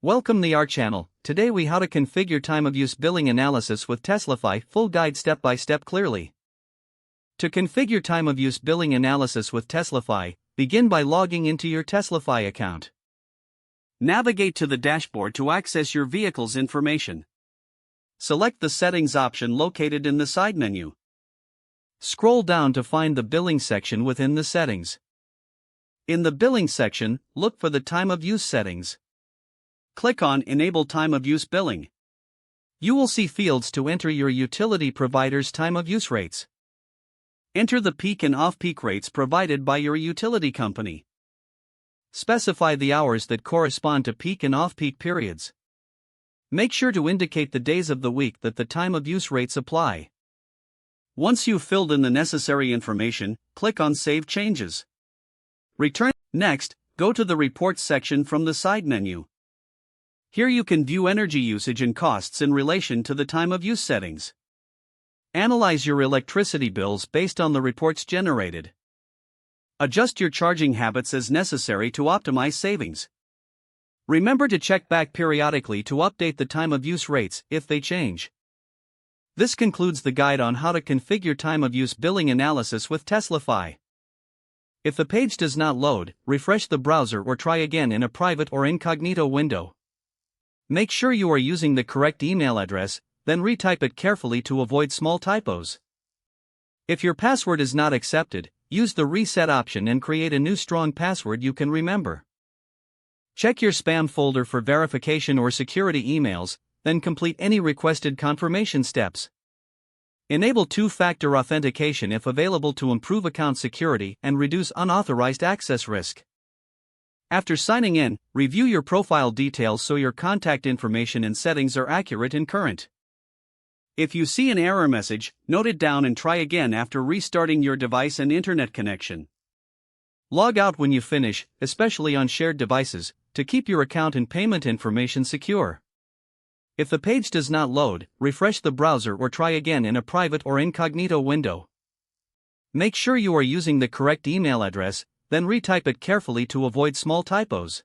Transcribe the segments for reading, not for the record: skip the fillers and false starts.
Welcome to our channel. Today we how to configure time of use billing analysis with TeslaFi, full guide step by step clearly. To configure time of use billing analysis with TeslaFi, begin by logging into your TeslaFi account. Navigate to the dashboard to access your vehicle's information. Select the settings option located in the side menu. Scroll down to find the billing section within the settings. In the billing section, look for the time of use settings. Click on Enable Time of Use Billing. You will see fields to enter your utility provider's time of use rates. Enter the peak and off-peak rates provided by your utility company. Specify the hours that correspond to peak and off-peak periods. Make sure to indicate the days of the week that the time of use rates apply. Once you've filled in the necessary information, click on Save Changes. Return. Next, go to the Reports section from the side menu. Here you can view energy usage and costs in relation to the time of use settings. Analyze your electricity bills based on the reports generated. Adjust your charging habits as necessary to optimize savings. Remember to check back periodically to update the time of use rates if they change. This concludes the guide on how to configure time of use billing analysis with TeslaFi. If the page does not load, refresh the browser or try again in a private or incognito window. Make sure you are using the correct email address, then retype it carefully to avoid small typos. If your password is not accepted, use the reset option and create a new strong password you can remember. Check your spam folder for verification or security emails, then complete any requested confirmation steps. Enable two-factor authentication if available to improve account security and reduce unauthorized access risk. After signing in, review your profile details so your contact information and settings are accurate and current. If you see an error message, note it down and try again after restarting your device and internet connection. Log out when you finish, especially on shared devices, to keep your account and payment information secure. If the page does not load, refresh the browser or try again in a private or incognito window. Make sure you are using the correct email address, then retype it carefully to avoid small typos.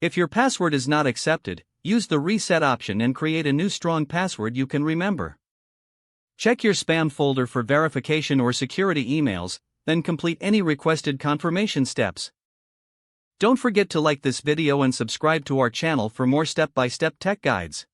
If your password is not accepted, use the reset option and create a new strong password you can remember. Check your spam folder for verification or security emails, then complete any requested confirmation steps. Don't forget to like this video and subscribe to our channel for more step-by-step tech guides.